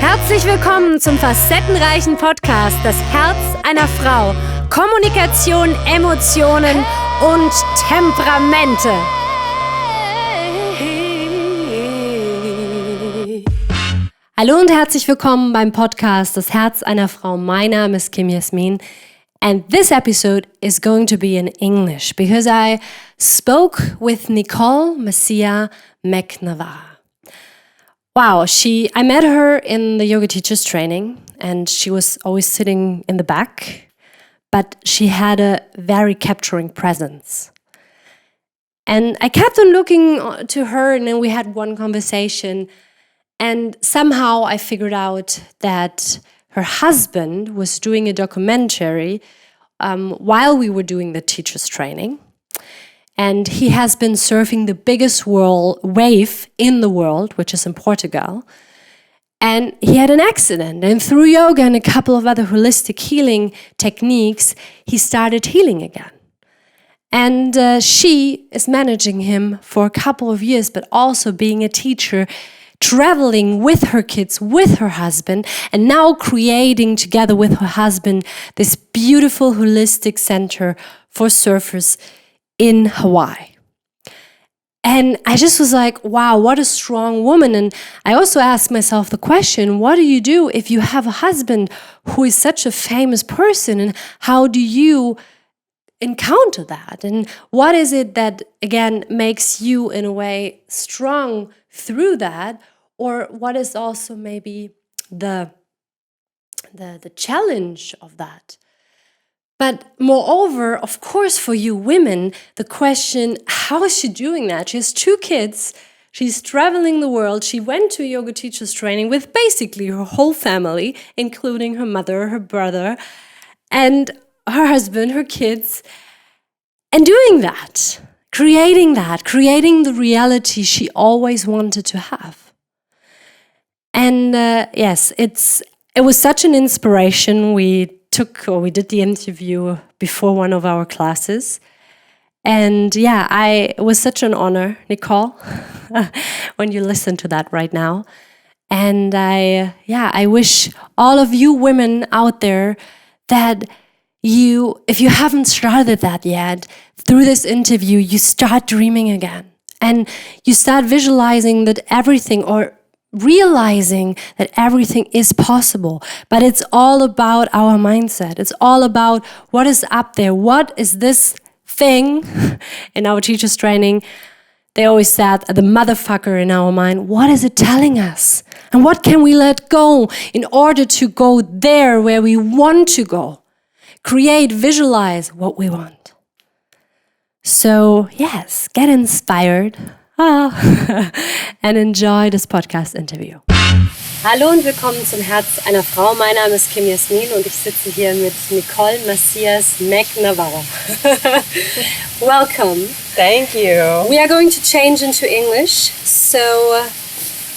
Herzlich willkommen zum facettenreichen Podcast Das Herz einer Frau. Kommunikation, Emotionen und Temperamente. Hallo und herzlich willkommen beim Podcast Das Herz einer Frau. My name is Kim Yasmin. And this episode is going to be in English because I spoke with Nicole Macias McNamara. Wow, I met her in the yoga teachers training and she was always sitting in the back, but she had a very capturing presence. And I kept on looking to her and then we had one conversation and somehow I figured out that her husband was doing a documentary while we were doing the teachers training. And he has been surfing the biggest wave in the world, which is in Portugal. And he had an accident. And through yoga and a couple of other holistic healing techniques, he started healing again. And she is managing him for a couple of years, but also being a teacher, traveling with her kids, with her husband, and now creating together with her husband this beautiful holistic center for surfers in Hawaii. And I just was like, wow, what a strong woman. And I also asked myself the question, what do you do if you have a husband who is such a famous person? And how do you encounter that? And what is it that, again, makes you, in a way, strong through that? Or what is also maybe the challenge of that? But moreover, of course, for you women, the question, how is she doing that? She has 2 kids. She's traveling the world. She went to yoga teachers training with basically her whole family, including her mother, her brother, and her husband, her kids. And doing that, creating the reality she always wanted to have. And yes, it was such an inspiration. We did the interview before one of our classes. And yeah, it was such an honor, Nicole, when you listen to that right now. And I wish all of you women out there that if you haven't started that yet, through this interview, you start dreaming again. And you start visualizing that everything, or realizing that everything is possible. But it's all about our mindset. It's all about what is up there. What is this thing in our teachers training? They always said the motherfucker in our mind. What is it telling us? And what can we let go in order to go there where we want to go? Create, visualize what we want. So yes, get inspired. And enjoy this podcast interview. Hallo und willkommen zum Herz einer Frau. Mein Name ist Kim Yasmin und ich sitze hier mit Nicole Macias McNamara. Welcome. Thank you. We are going to change into English, so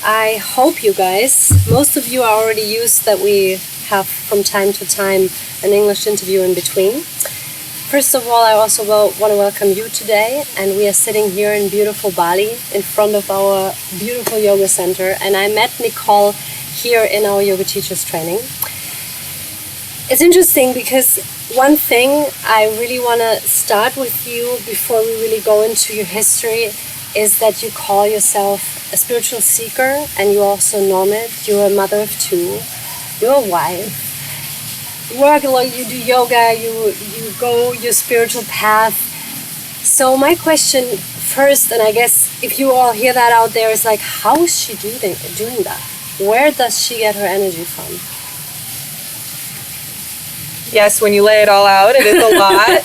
I hope you guys, most of you are already used that we have from time to time an English interview in between. First of all, I also want to welcome you today, and we are sitting here in beautiful Bali in front of our beautiful yoga center, and I met Nicole here in our yoga teachers training. It's interesting because one thing I really want to start with you before we really go into your history is that you call yourself a spiritual seeker, and you also nomad. You're a mother of 2. You're a wife. You work a lot, you do yoga, you go your spiritual path. So my question first, and I guess if you all hear that out there, is like, how is she doing that? Where does she get her energy from? Yes, when you lay it all out, it is a lot.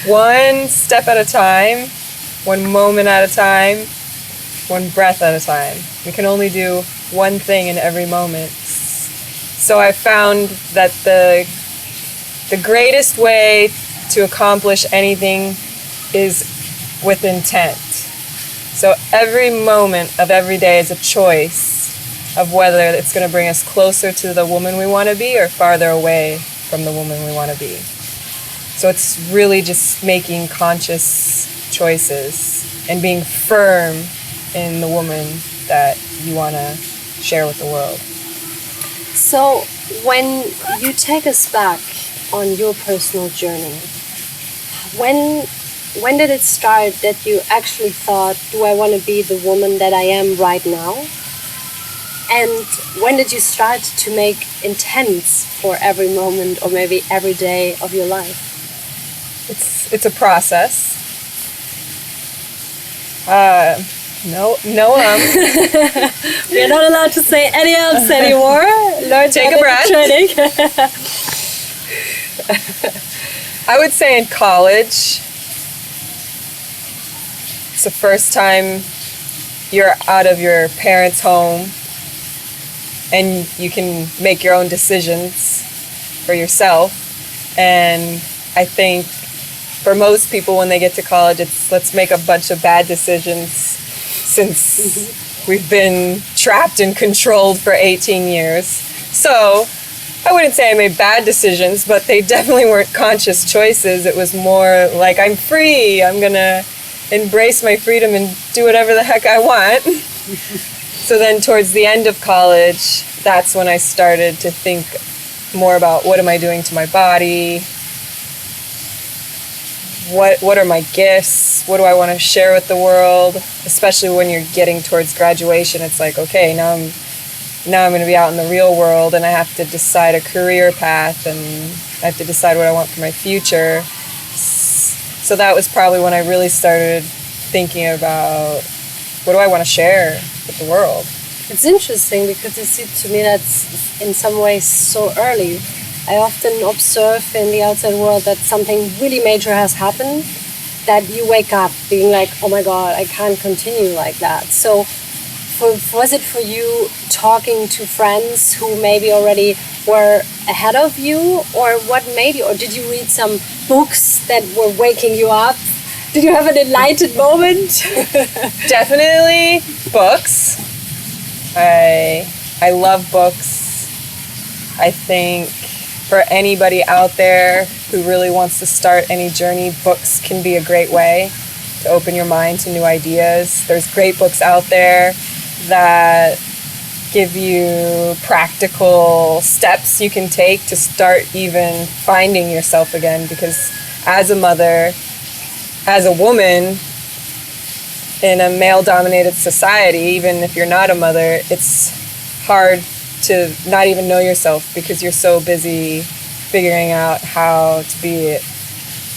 One step at a time, one moment at a time, one breath at a time. We can only do one thing in every moment. So I found that the greatest way to accomplish anything is with intent. So every moment of every day is a choice of whether it's going to bring us closer to the woman we want to be or farther away from the woman we want to be. So it's really just making conscious choices and being firm in the woman that you want to share with the world. So when you take us back on your personal journey, when did it start that you actually thought, do I want to be the woman that I am right now? And when did you start to make intents for every moment or maybe every day of your life? It's a process. No. We're not allowed to say any else anymore. Learn Take a breath. Training. I would say in college, it's the first time you're out of your parents' home and you can make your own decisions for yourself. And I think for most people when they get to college, it's let's make a bunch of bad decisions since we've been trapped and controlled for 18 years. So I wouldn't say I made bad decisions, but they definitely weren't conscious choices. It was more like, I'm free. I'm going to embrace my freedom and do whatever the heck I want. So then towards the end of college, that's when I started to think more about what am I doing to my body? What are my gifts? What do I want to share with the world? Especially when you're getting towards graduation, it's like, okay, now I'm going to be out in the real world and I have to decide a career path and I have to decide what I want for my future. So that was probably when I really started thinking about what do I want to share with the world. It's interesting because it seems to me that's in some ways so early. I often observe in the outside world that something really major has happened, that you wake up being like, oh my God, I can't continue like that. So was it for you talking to friends who maybe already were ahead of you, or what made you, or did you read some books that were waking you up? Did you have an enlightened moment? Definitely books. I love books. I think for anybody out there who really wants to start any journey, books can be a great way to open your mind to new ideas. There's great books out there that give you practical steps you can take to start even finding yourself again, because as a mother, as a woman in a male-dominated society, even if you're not a mother, it's hard to not even know yourself because you're so busy figuring out how to be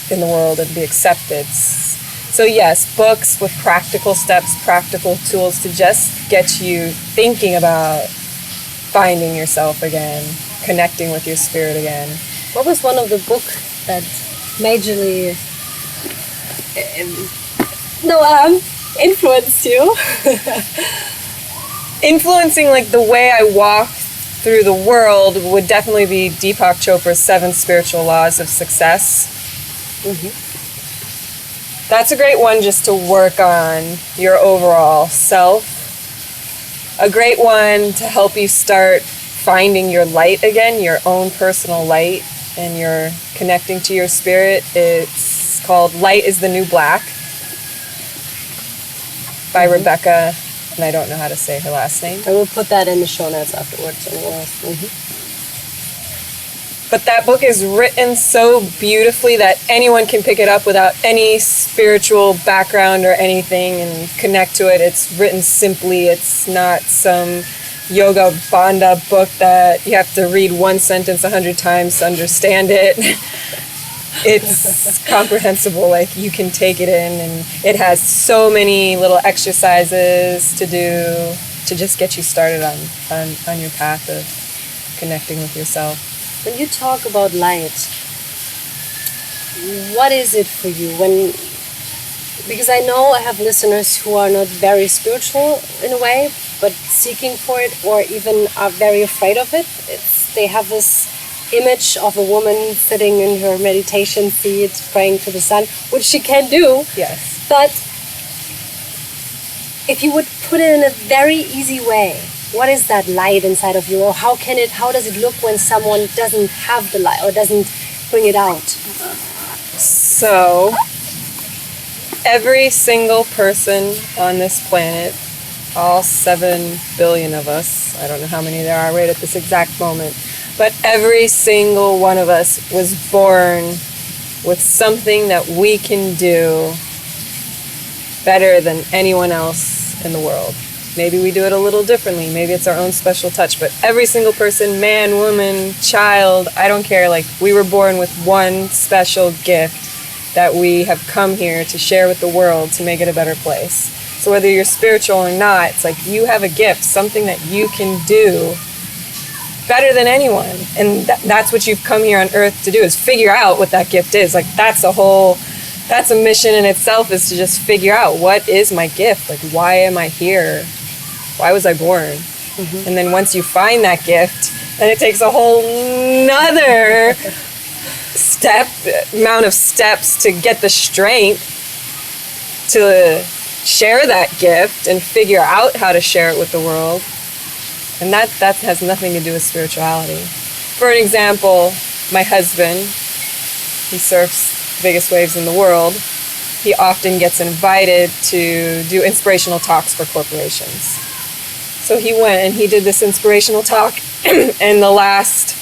in the world and be accepted. So yes, books with practical steps, practical tools to just get you thinking about finding yourself again, connecting with your spirit again. What was one of the books that majorly influenced you? Influencing like the way I walk through the world would definitely be Deepak Chopra's 7 Spiritual Laws of Success. That's a great one just to work on your overall self. A great one to help you start finding your light again, your own personal light, and you're connecting to your spirit. It's called Light is the New Black by Rebecca, and I don't know how to say her last name. I will put that in the show notes afterwards. But that book is written so beautifully that anyone can pick it up without any spiritual background or anything and connect to it. It's written simply. It's not some yoga bandha book that you have to read one sentence 100 times to understand it. It's comprehensible. Like, you can take it in, and it has so many little exercises to do to just get you started on your path of connecting with yourself. When you talk about light, what is it for you? Because I know I have listeners who are not very spiritual in a way, but seeking for it, or even are very afraid of it. They have this image of a woman sitting in her meditation seat, praying to the sun, which she can do. Yes. But if you would put it in a very easy way, what is that light inside of you, or how does it look when someone doesn't have the light or doesn't bring it out? So, every single person on this planet all 7 billion of us. I don't know how many there are right at this exact moment. But every single one of us was born with something that we can do better than anyone else in the world. Maybe we do it a little differently. Maybe it's our own special touch. But every single person, man, woman, child, I don't care. Like, we were born with one special gift that we have come here to share with the world to make it a better place. So whether you're spiritual or not, it's like you have a gift, something that you can do better than anyone. And that's what you've come here on earth to do, is figure out what that gift is. Like, that's a mission in itself, is to just figure out, what is my gift? Like, why am I here? Why was I born? Mm-hmm. And then once you find that gift, then it takes a whole nother amount of steps to get the strength to share that gift and figure out how to share it with the world. And that has nothing to do with spirituality. For an example, my husband, he surfs the biggest waves in the world. He often gets invited to do inspirational talks for corporations. So he went and he did this inspirational talk, and the last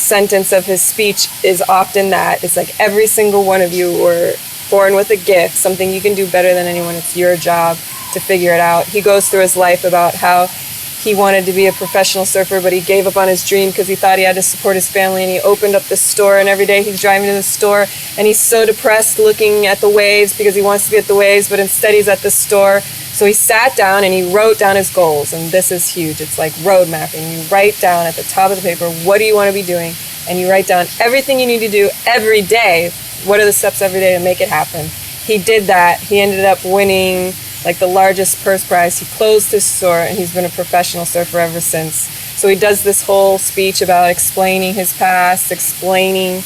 sentence of his speech is often that. It's like, every single one of you were born with a gift, something you can do better than anyone. It's your job to figure it out. He goes through his life about how he wanted to be a professional surfer, but he gave up on his dream because he thought he had to support his family, and he opened up this store, and every day he's driving to the store, and he's so depressed looking at the waves because he wants to be at the waves, but instead he's at the store. So he sat down and he wrote down his goals, and this is huge. It's like road mapping. You write down at the top of the paper, what do you want to be doing? And you write down everything you need to do every day. What are the steps every day to make it happen? He did that. He ended up winning like the largest purse prize. He closed his store, and he's been a professional surfer ever since. So he does this whole speech about explaining his past, explaining,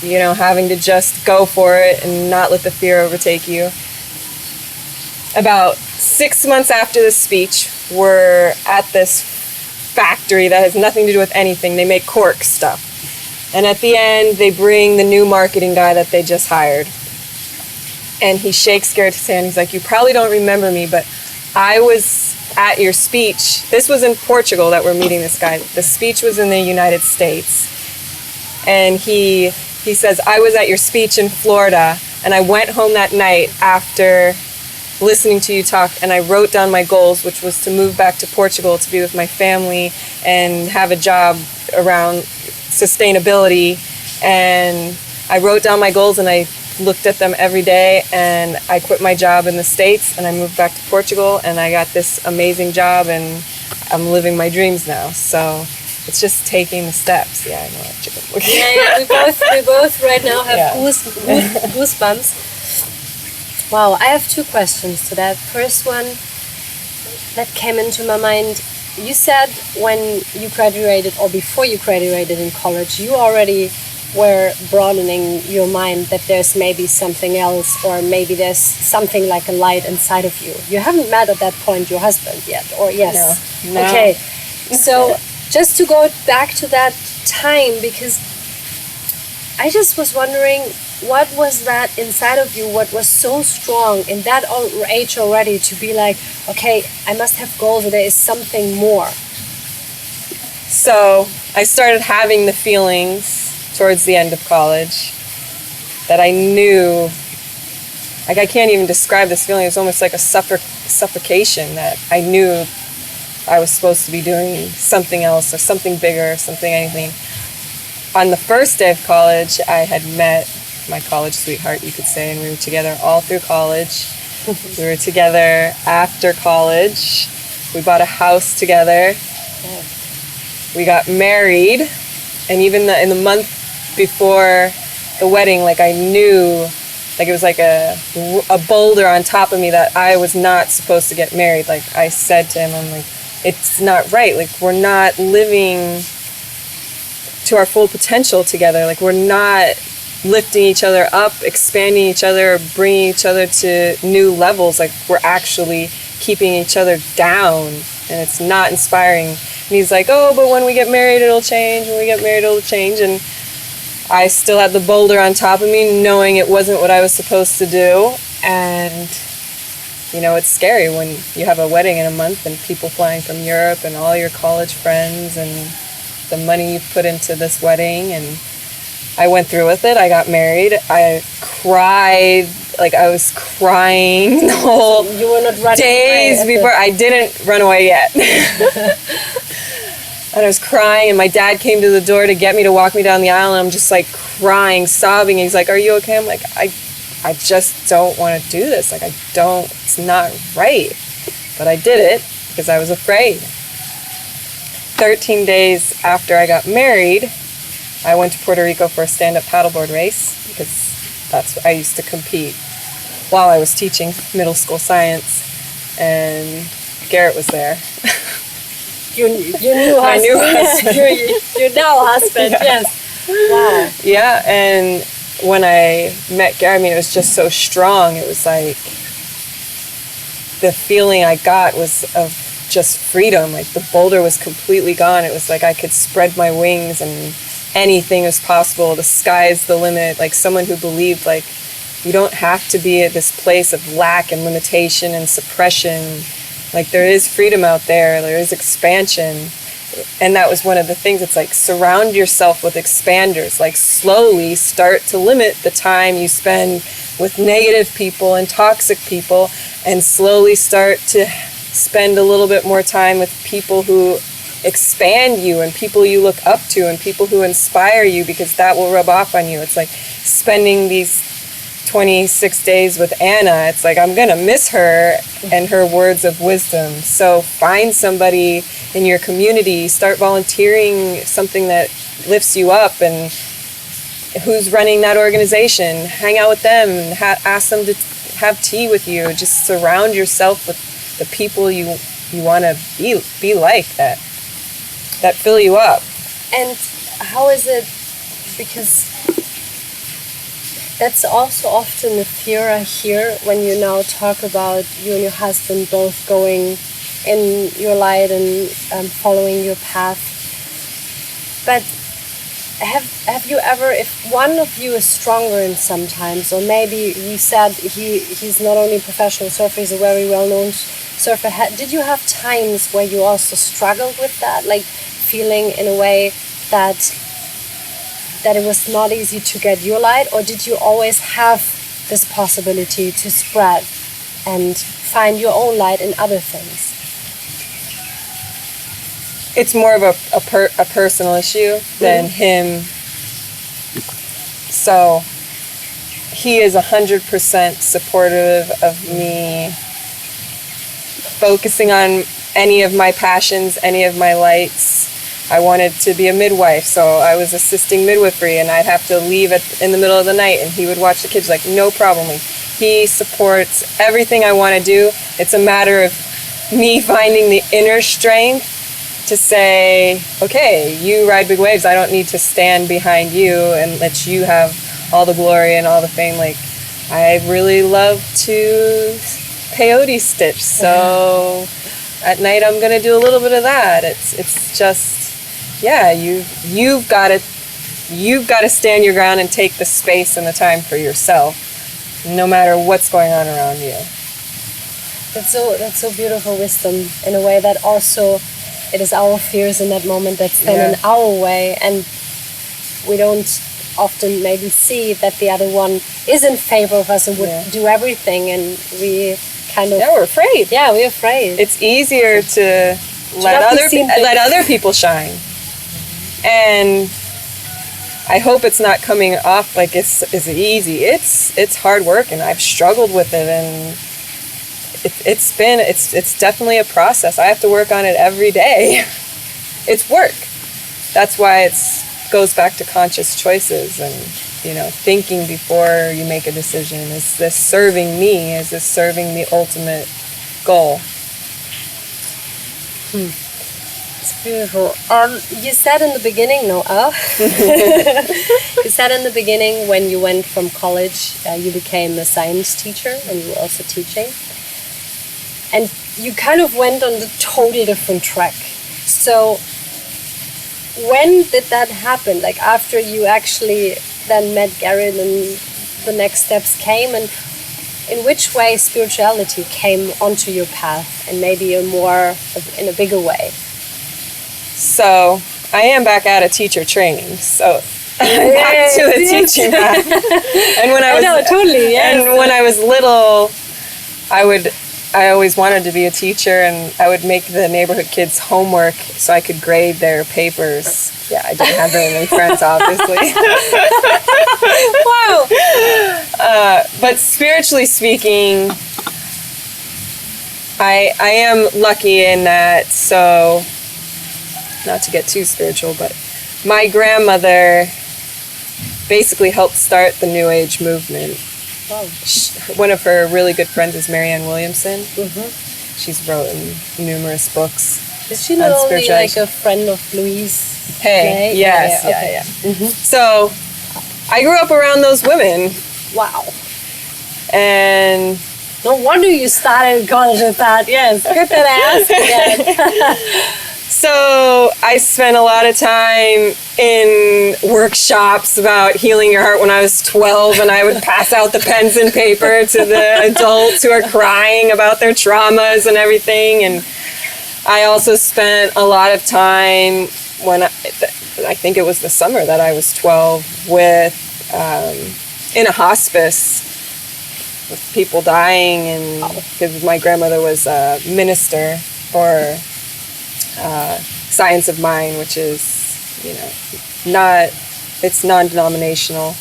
having to just go for it and not let the fear overtake you. About 6 months after this speech, we're at this factory that has nothing to do with anything. They make cork stuff. And at the end, they bring the new marketing guy that they just hired. And he shakes Garrett's hand. He's like, you probably don't remember me, but I was at your speech. This was in Portugal that we're meeting this guy. The speech was in the United States. And he says, I was at your speech in Florida, and I went home that night after listening to you talk, and I wrote down my goals, which was to move back to Portugal to be with my family and have a job around sustainability. And I wrote down my goals, and I looked at them every day, and I quit my job in the States, and I moved back to Portugal, and I got this amazing job, and I'm living my dreams now. So it's just taking the steps. Yeah, I know. Yeah, we both right now have goosebumps. Wow, I have 2 questions to that. First one that came into my mind, you said when you graduated, or before you graduated in college, you already were broadening your mind that there's maybe something else, or maybe there's something like a light inside of you. You haven't met at that point your husband yet, or yes? No. Okay, so just to go back to that time, because I just was wondering, what was that inside of you, what was so strong in that age already to be like, okay, I must have goals, or there is something more? So I started having the feelings towards the end of college that I knew, like, I can't even describe this feeling. It was almost like a suffocation, that I knew I was supposed to be doing something else, or something bigger, or something, anything. On the first day of college, I had met my college sweetheart, you could say, and we were together all through college. We were together after college. We bought a house together. We got married, and even in the month before the wedding, like, I knew, like, it was like a boulder on top of me that I was not supposed to get married. Like, I said to him, I'm like, it's not right. Like, we're not living to our full potential together. Like, we're not lifting each other up, expanding each other, bringing each other to new levels. Like, we're actually keeping each other down, and it's not inspiring. And he's like, oh, but when we get married, it'll change. When we get married, it'll change. And I still had the boulder on top of me, knowing it wasn't what I was supposed to do. And you know, it's scary when you have a wedding in a month and people flying from Europe and all your college friends and the money you put into this wedding. And I went through with it. I got married. I cried. Like, I was crying the whole You were not running days away before. I didn't run away yet. And I was crying, and my dad came to the door to get me, to walk me down the aisle, and I'm just like crying, sobbing. He's like, "Are you okay?" I'm like, I just don't want to do this. Like, it's not right. But I did it because I was afraid. 13 days after I got married, I went to Puerto Rico for a stand-up paddleboard race, because that's what I used to compete while I was teaching middle school science, and Garrett was there. Your new husband. My new husband. Your now husband, Yeah. yes. Wow. Yeah, and when I met Garrett, I mean, it was just so strong. It was like, the feeling I got was of just freedom. Like, the boulder was completely gone. It was like I could spread my wings and anything was possible. The sky is the limit. Like, someone who believed, like, you don't have to be at this place of lack and limitation and suppression. Like, there is freedom out there. There is expansion. And that was one of the things. It's like, surround yourself with expanders. Like, slowly start to limit the time you spend with negative people and toxic people, and slowly start to spend a little bit more time with people who expand you and people you look up to and people who inspire you, because that will rub off on you. It's like spending these 26 days with Ana. It's like, I'm gonna miss her and her words of wisdom. So find somebody in your community, start volunteering something that lifts you up, and who's running that organization, hang out with them, and ask them to have tea with you. Just surround yourself with the people you want to be like, that fill you up. And how is it, because that's also often the fear I hear when you now talk about you and your husband both going in your light and following your path. But have you ever, if one of you is stronger in sometimes, or maybe you said he's not only a professional surfer, he's a very well-known surfer, did you have times where you also struggled with that, like feeling in a way that it was not easy to get your light, or did you always have this possibility to spread and find your own light in other things? It's more of a personal issue than him. So he is 100% supportive of me focusing on any of my passions, any of my lights. I wanted to be a midwife, so I was assisting midwifery, and I'd have to leave in the middle of the night, and he would watch the kids. Like, no problem. He supports everything I want to do. It's a matter of me finding the inner strength to say, okay, you ride big waves. I don't need to stand behind you and let you have all the glory and all the fame. Like, I really love to peyote stitch, so at night I'm gonna do a little bit of that. It's just, yeah, you've got to stand your ground and take the space and the time for yourself, no matter what's going on around you. That's so beautiful wisdom, in a way that also it is our fears in that moment that stand in our way, and we don't often maybe see that the other one is in favor of us and would do everything, and we kind of... Yeah, we're afraid. Yeah, we're afraid. It's easier to let other people shine. And I hope it's not coming off like it's easy. It's hard work, and I've struggled with it, and it's definitely a process. I have to work on it every day. It's work. That's why it goes back to conscious choices and, thinking before you make a decision. Is this serving me? Is this serving the ultimate goal? It's beautiful. You said in the beginning, you said in the beginning, when you went from college, you became a science teacher, and you were also teaching. And you kind of went on a totally different track. So when did that happen? Like, after you actually then met Garrett and the next steps came, and in which way spirituality came onto your path, and maybe in a bigger way? So I am back out of teacher training, so back to the teaching path. And when I was little, I always wanted to be a teacher, and I would make the neighborhood kids' homework so I could grade their papers. Yeah, I didn't have very many friends, obviously. Wow. But spiritually speaking, I am lucky in that, so not to get too spiritual, but my grandmother basically helped start the New Age movement. Wow. One of her really good friends is Marianne Williamson. Mm-hmm. She's written numerous books. Is she not only like a friend of Louise? Hey, yes, yeah. Mm-hmm. So I grew up around those women. Wow. And no wonder you started college with that. Yes, good that I asked again. So I spent a lot of time in workshops about healing your heart when I was 12, and I would pass out the pens and paper to the adults who are crying about their traumas and everything. And I also spent a lot of time when I think it was the summer that I was 12 in a hospice with people dying, and because my grandmother was a minister for Science of Mind, which is, it's non-denominational.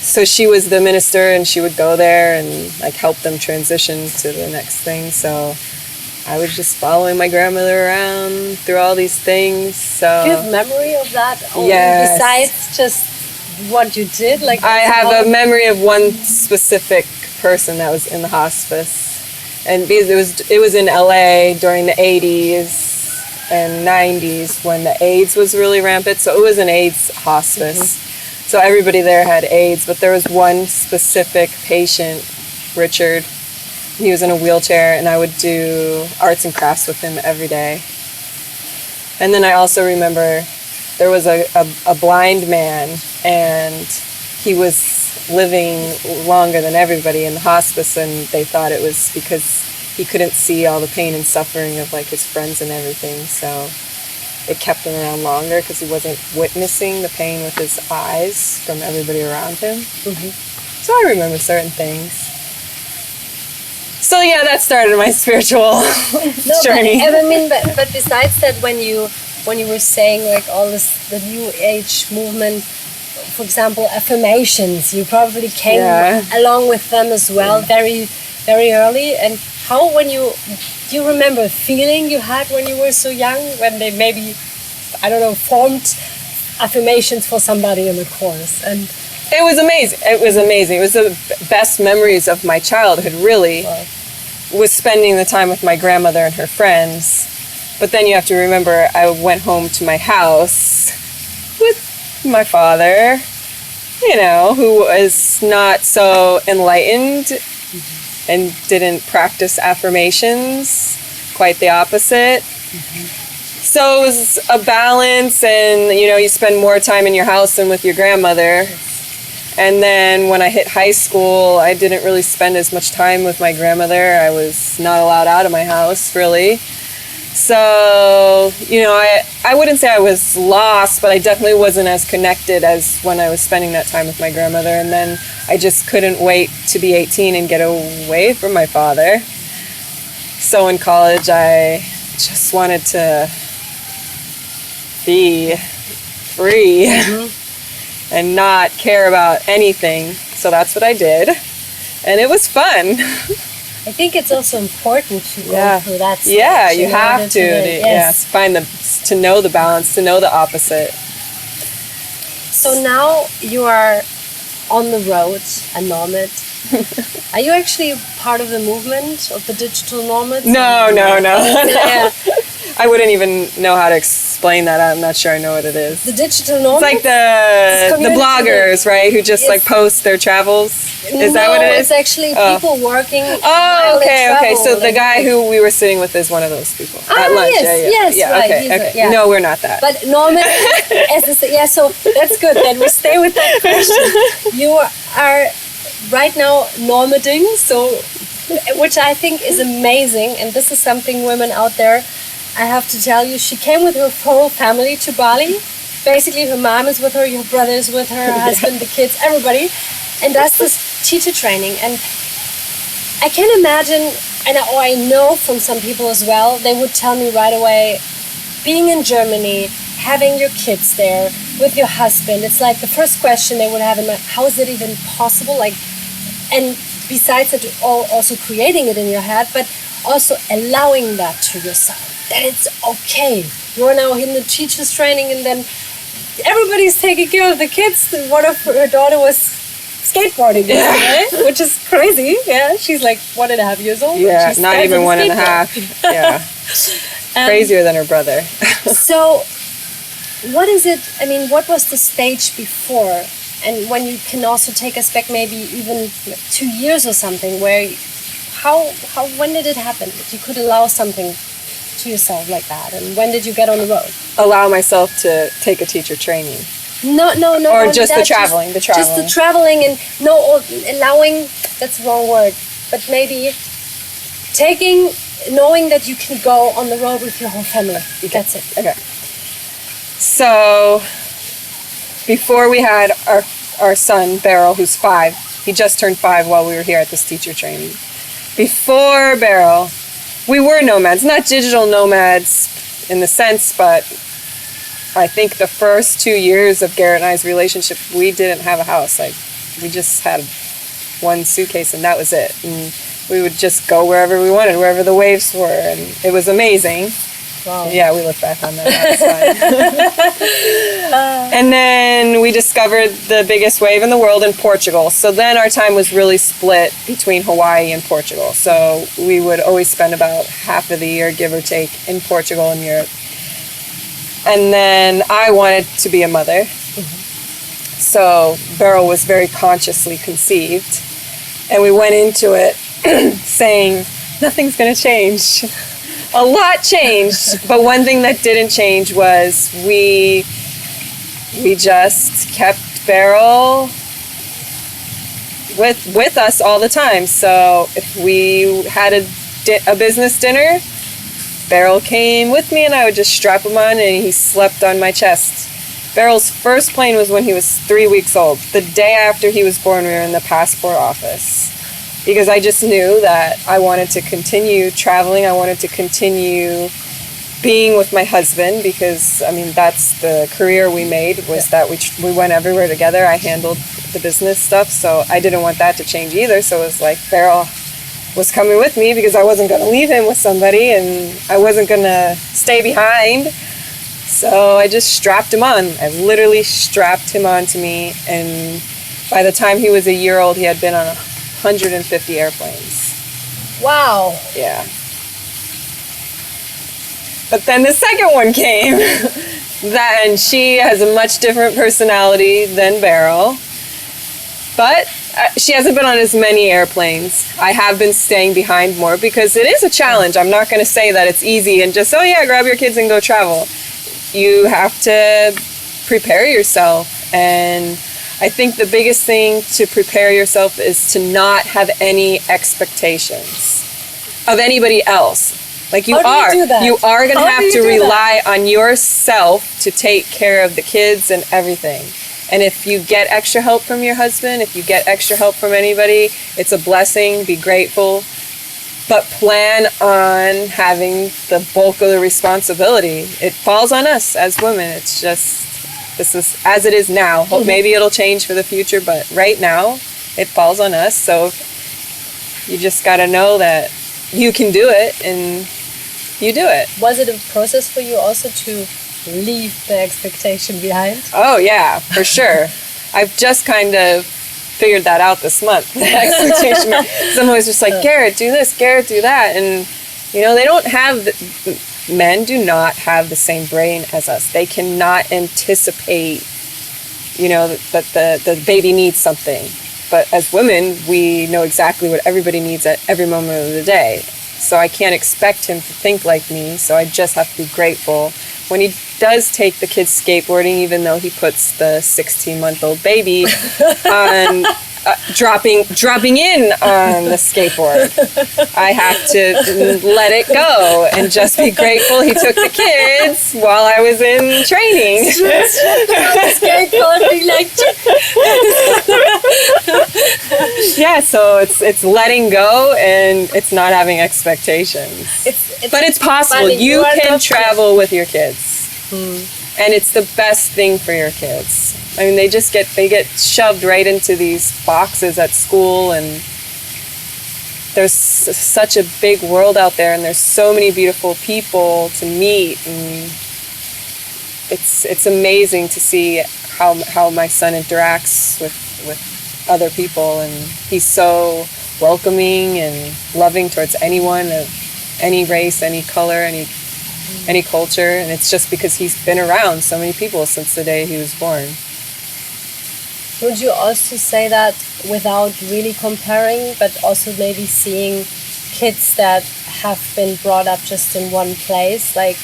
So she was the minister, and she would go there and like help them transition to the next thing. So I was just following my grandmother around through all these things. So do you have memory of that? Yes. Besides just what you did, like I have a memory of one specific person that was in the hospice. And because it was in LA during the 80s and 90s when the AIDS was really rampant. So it was an AIDS hospice. Mm-hmm. So everybody there had AIDS, but there was one specific patient, Richard. He was in a wheelchair, and I would do arts and crafts with him every day. And then I also remember there was a blind man, and he was living longer than everybody in the hospice, and they thought it was because he couldn't see all the pain and suffering of like his friends and everything, so it kept him around longer because he wasn't witnessing the pain with his eyes from everybody around him. Mm-hmm. So I remember certain things. So yeah, that started my spiritual journey. But besides that, when you were saying like all this, the New Age movement, for example, affirmations, you probably came along with them as well, very, very early. And how, do you remember a feeling you had when you were so young, when they maybe, formed affirmations for somebody in the course? And it was amazing. It was amazing. It was the best memories of my childhood, really, was spending the time with my grandmother and her friends. But then you have to remember, I went home to my house with my father, who was not so enlightened and didn't practice affirmations, quite the opposite. So it was a balance, and you spend more time in your house than with your grandmother. And then when I hit high school, I didn't really spend as much time with my grandmother. I was not allowed out of my house, really. So, I wouldn't say I was lost, but I definitely wasn't as connected as when I was spending that time with my grandmother. And then I just couldn't wait to be 18 and get away from my father. So in college, I just wanted to be free and not care about anything. So that's what I did. And it was fun. I think it's also important to go through that stage. Yeah, you have to find to know the balance, to know the opposite. So now you are on the road, a nomad. Are you actually part of the movement of the digital nomads? No. I wouldn't even know how to explain that. I'm not sure I know what it is. The digital nomads? It's like the bloggers, right? Who just like post their travels. Is that what it is? It's actually people working. Oh, okay. So the guy who we were sitting with is one of those people at lunch. Yes, right. Okay. No, we're not that. But nomad, so that's good. Then we stay with that question. You are right now nomading, so which I think is amazing. And this is something women out there, I have to tell you, she came with her whole family to Bali. Basically, her mom is with her, your brother is with her, her husband, the kids, everybody, and does this teacher training. And I can imagine, and I know from some people as well, they would tell me right away, being in Germany, having your kids there with your husband, it's like the first question they would have in mind, how is it even possible? Like, and besides that, also creating it in your head, but also allowing that to yourself, that it's okay. You're now in the teacher's training, and then everybody's taking care of the kids. One of her daughter was skateboarding yesterday, which is crazy. Yeah, she's like 1.5 years old. Yeah, not even 1.5. Yeah, crazier than her brother. So, what is it? I mean, what was the stage before? And when you can also take us back, maybe even 2 years or something, where when did it happen that you could allow something to yourself like that? And when did you get on the road? Allow myself to take a teacher training. No. Or just the traveling. Just the traveling, and allowing, that's the wrong word, but maybe knowing that you can go on the road with your whole family. Okay. That's it. Okay. So, before we had our son, Beryl, who's 5, he just turned 5 while we were here at this teacher training. Before Beryl, we were nomads, not digital nomads in the sense, but I think the first 2 years of Garrett and I's relationship, we didn't have a house. Like, we just had one suitcase and that was it. And we would just go wherever we wanted, wherever the waves were, and it was amazing. Wow. Yeah, we look back on that. That was fun. And then we discovered the biggest wave in the world in Portugal. So then our time was really split between Hawaii and Portugal. So we would always spend about half of the year, give or take, in Portugal and Europe. And then I wanted to be a mother. Mm-hmm. So Beryl was very consciously conceived. And we went into it saying, nothing's going to change. A lot changed, but one thing that didn't change was we just kept Beryl with us all the time. So if we had a business dinner, Beryl came with me and I would just strap him on and he slept on my chest. Beryl's first plane was when he was 3 weeks old. The day after he was born, we were in the passport office. Because I just knew that I wanted to continue traveling. I wanted to continue being with my husband because, I mean, that's the career we made, was that we went everywhere together. I handled the business stuff, so I didn't want that to change either. So it was like Beryl was coming with me because I wasn't going to leave him with somebody and I wasn't going to stay behind. So I just strapped him on. I literally strapped him onto me, and by the time he was a year old, he had been on 150 airplanes. Wow. Yeah. But then the second one came, and she has a much different personality than Beryl. But she hasn't been on as many airplanes. I have been staying behind more because it is a challenge. I'm not going to say that it's easy and just, oh yeah, grab your kids and go travel. You have to prepare yourself, and I think the biggest thing to prepare yourself is to not have any expectations of anybody else. Like you are going to have to rely on yourself to take care of the kids and everything. And if you get extra help from your husband, if you get extra help from anybody, it's a blessing. Be grateful. But plan on having the bulk of the responsibility. It falls on us as women. It's just, this is as it is now. Hope maybe it'll change for the future, but right now it falls on us. So you just got to know that you can do it, and you do it. Was it a process for you also to leave the expectation behind? Oh yeah, for sure. I've just kind of figured that out this month. The expectation. Someone was just like, Garrett, do this, Garrett, do that. And, you know, they don't have, men do not have the same brain as us. They cannot anticipate, you know, that the baby needs something. But as women, we know exactly what everybody needs at every moment of the day. So I can't expect him to think like me, so I just have to be grateful. When he does take the kids skateboarding, even though he puts the 16-month-old baby on dropping in on the skateboard. I have to let it go and just be grateful he took the kids while I was in training. Skateboard, be like, yeah, so it's letting go and it's not having expectations. But it's possible. You can travel with your kids. And it's the best thing for your kids. I mean, they get shoved right into these boxes at school, and there's such a big world out there, and there's so many beautiful people to meet, and it's amazing to see how my son interacts with other people, and he's so welcoming and loving towards anyone of any race, any color, any culture, and it's just because he's been around so many people since the day he was born. Would you also say that without really comparing, but also maybe seeing kids that have been brought up just in one place, like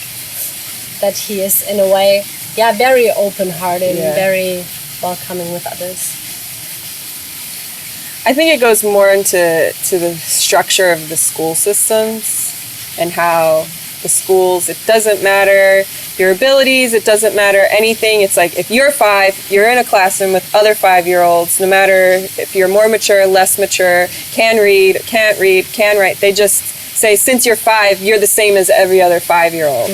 that he is in a way, very open-hearted and very welcoming with others? I think it goes more into the structure of the school systems and how the schools, it doesn't matter your abilities, it doesn't matter anything. It's like if you're 5, you're in a classroom with other 5-year-olds, no matter if you're more mature, less mature, can read, can't read, can write. They just say, since you're 5, you're the same as every other 5-year-old.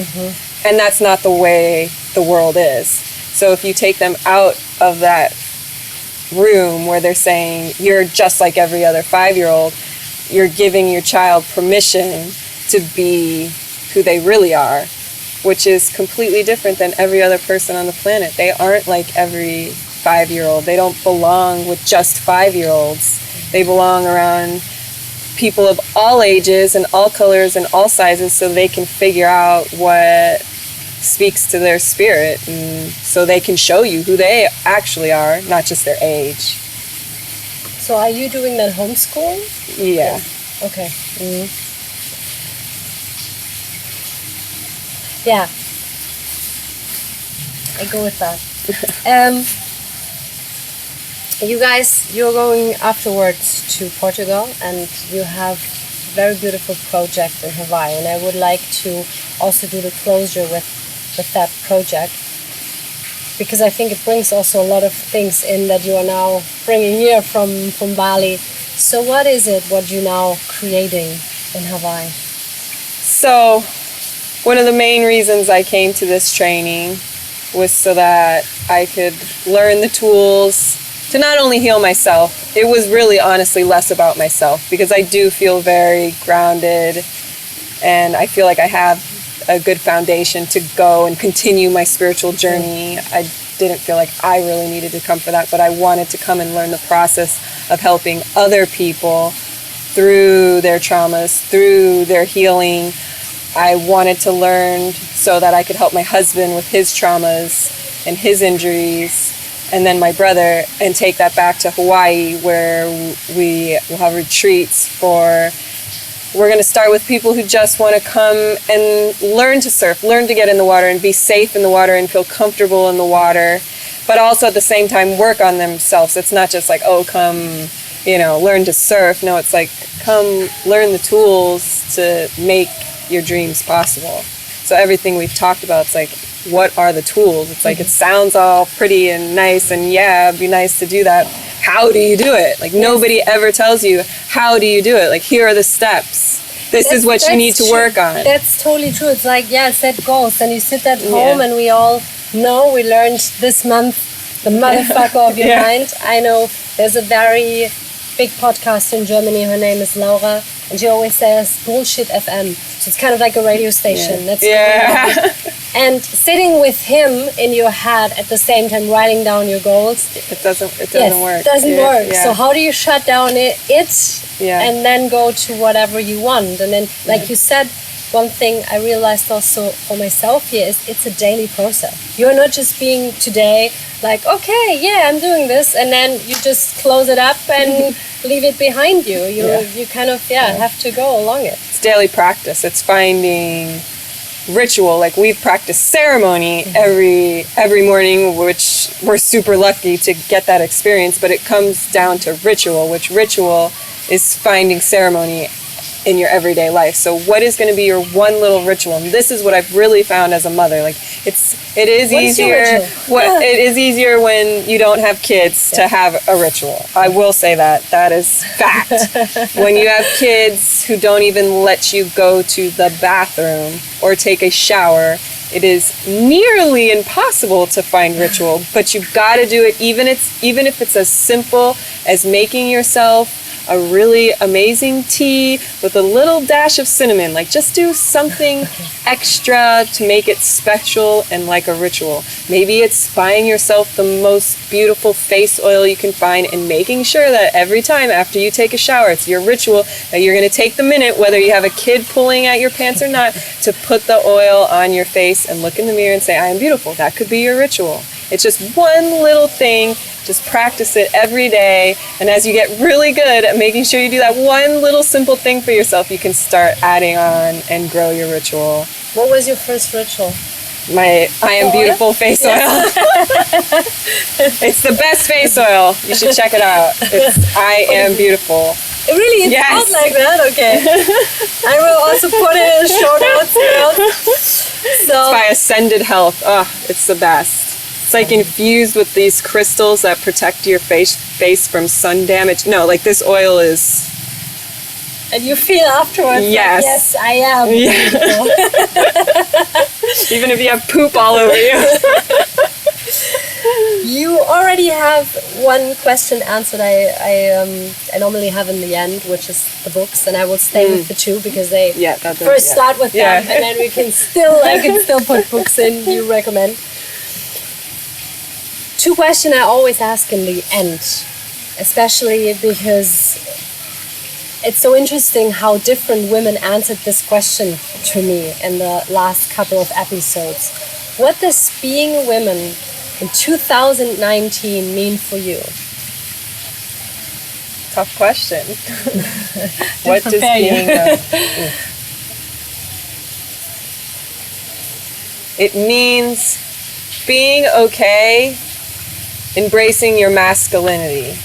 And that's not the way the world is. So if you take them out of that room where they're saying you're just like every other 5-year-old, you're giving your child permission to be who they really are, which is completely different than every other person on the planet. They aren't like every 5-year-old. They don't belong with just 5-year-olds. They belong around people of all ages and all colors and all sizes, so they can figure out what speaks to their spirit, and so they can show you who they actually are, not just their age. So are you doing that homeschool? Yeah. Okay. Yeah, I go with that. You guys, you're going afterwards to Portugal, and you have a very beautiful project in Hawaii, and I would like to also do the closure with that project, because I think it brings also a lot of things in that you are now bringing here from Bali. So what is it what you're now creating in Hawaii? So one of the main reasons I came to this training was so that I could learn the tools to not only heal myself. It was really honestly less about myself, because I do feel very grounded and I feel like I have a good foundation to go and continue my spiritual journey. I didn't feel like I really needed to come for that, but I wanted to come and learn the process of helping other people through their traumas, through their healing. I wanted to learn so that I could help my husband with his traumas and his injuries, and then my brother, and take that back to Hawaii, where we will have retreats for, we're going to start with people who just want to come and learn to surf, learn to get in the water and be safe in the water and feel comfortable in the water, but also at the same time work on themselves. It's not just like, oh, come, learn to surf. No, it's like, come learn the tools to make your dreams possible. So everything we've talked about, it's like, what are the tools? It's like, it sounds all pretty and nice, and it'd be nice to do that. How do you do it? Like, nobody ever tells you, how do you do it? Like, here are the steps. This is what you need to work on. That's totally true. It's like, set goals, and you sit at home, and we all know, we learned this month, the motherfucker of your mind. I know there's a very big podcaster in Germany, her name is Laura, and she always says bullshit FM. So it's kind of like a radio station. That's and sitting with him in your head at the same time, writing down your goals. It doesn't work. It doesn't work. Yeah. So how do you shut down it and then go to whatever you want? And then, like you said, one thing I realized also for myself here is it's a daily process. You're not just being today like, okay, I'm doing this, and then you just close it up and leave it behind you. You kind of have to go along it. It's daily practice. It's finding ritual. Like we've practiced ceremony every morning, which we're super lucky to get that experience, but it comes down to ritual, which ritual is finding ceremony in your everyday life. So what is going to be your one little ritual? And this is what I've really found as a mother. Like it is easier when you don't have kids to have a ritual. I will say that is fact. When you have kids who don't even let you go to the bathroom or take a shower, it is nearly impossible to find ritual, but you've got to do it even if it's as simple as making yourself a really amazing tea with a little dash of cinnamon. Like just do something extra to make it special and like a ritual. Maybe it's buying yourself the most beautiful face oil you can find and making sure that every time after you take a shower, it's your ritual that you're going to take the minute, whether you have a kid pulling at your pants or not, to put the oil on your face and look in the mirror and say, I am beautiful. That could be your ritual. It's just one little thing. Just practice it every day, and as you get really good at making sure you do that one little simple thing for yourself, you can start adding on and grow your ritual. What was your first ritual? My I Am Beautiful face oil. It's the best face oil. You should check it out. It's I Am Beautiful. Really? It's not like that? Okay. I will also put it in the show notes. So, it's by Ascended Health. Oh, it's the best. It's like infused with these crystals that protect your face from sun damage. No, like this oil is... And you feel afterwards, yes, like, yes, I am. Yeah. Even if you have poop all over you. You already have one question answered I normally have in the end, which is the books, and I will stay with the two because they start with them, and then we can still put books in you recommend. Two questions I always ask in the end, especially because it's so interesting how different women answered this question to me in the last couple of episodes. What does being a woman in 2019 mean for you? Tough question. What does being It means being okay, embracing your masculinity.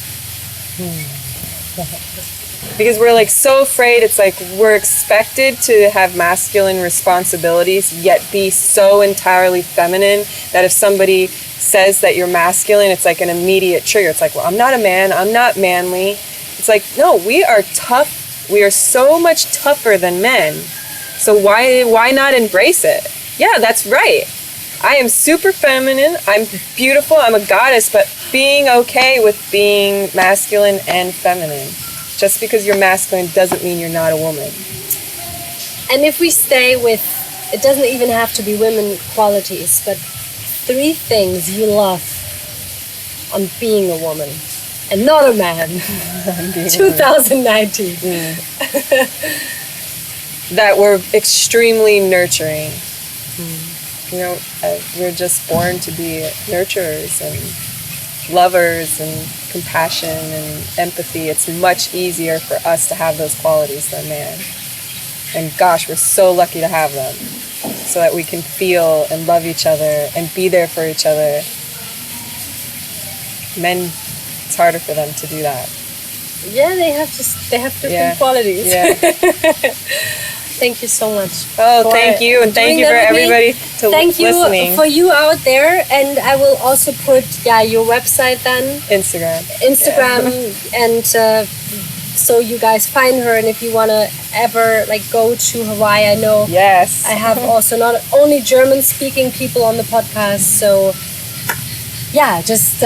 Because we're like so afraid, it's like we're expected to have masculine responsibilities, yet be so entirely feminine that if somebody says that you're masculine, it's like an immediate trigger. It's like, well, I'm not a man, I'm not manly. It's like, no, we are tough. We are so much tougher than men. So why not embrace it? Yeah, that's right. I am super feminine, I'm beautiful, I'm a goddess, but being okay with being masculine and feminine. Just because you're masculine doesn't mean you're not a woman. And if we stay with, it doesn't even have to be women qualities, but 3 things you love on being a woman and not a man. 2019. That we're extremely nurturing. You know, we're just born to be nurturers and lovers and compassion and empathy. It's much easier for us to have those qualities than man. And gosh, we're so lucky to have them so that we can feel and love each other and be there for each other. Men, it's harder for them to do that. Yeah, they have different qualities. Yeah. Thank you so much. Oh, thank you, and thank you for everybody listening. Thank you for you out there, and I will also put your website then. Instagram, and so you guys find her, and if you want to ever go to Hawaii, I know. Yes. I have also not only German-speaking people on the podcast, so. Yeah, just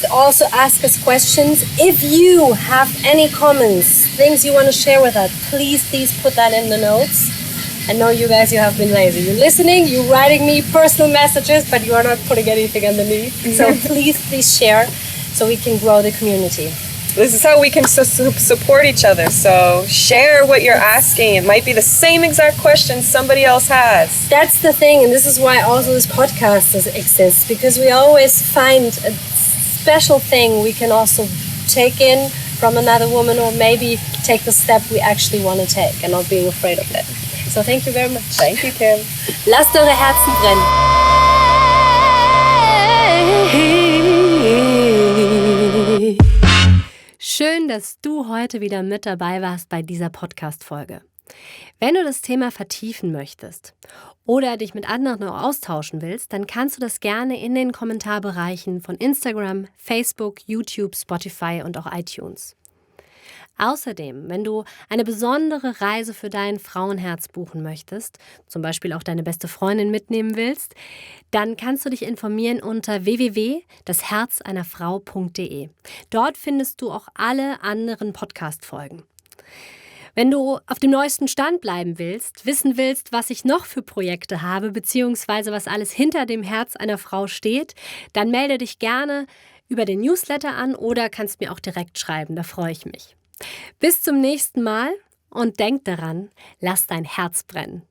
also ask us questions. If you have any comments, things you want to share with us, please put that in the notes. I know you guys, you have been lazy. You're listening, you're writing me personal messages, but you are not putting anything underneath. So please share so we can grow the community. This is how we can support each other. So share what you're asking. It might be the same exact question somebody else has. That's the thing, and this is why also this podcast exists, because we always find a special thing we can also take in from another woman, or maybe take the step we actually want to take and not being afraid of it. So thank you very much. Thank you, Kim. Lasst eure Herzen brennen. Schön, dass du heute wieder mit dabei warst bei dieser Podcast-Folge. Wenn du das Thema vertiefen möchtest oder dich mit anderen auch austauschen willst, dann kannst du das gerne in den Kommentarbereichen von Instagram, Facebook, YouTube, Spotify und auch iTunes. Außerdem, wenn du eine besondere Reise für dein Frauenherz buchen möchtest, zum Beispiel auch deine beste Freundin mitnehmen willst, dann kannst du dich informieren unter www.dasherzeinerfrau.de. Dort findest du auch alle anderen Podcast-Folgen. Wenn du auf dem neuesten Stand bleiben willst, wissen willst, was ich noch für Projekte habe, beziehungsweise was alles hinter dem Herz einer Frau steht, dann melde dich gerne über den Newsletter an oder kannst mir auch direkt schreiben, da freue ich mich. Bis zum nächsten Mal und denk daran, lass dein Herz brennen.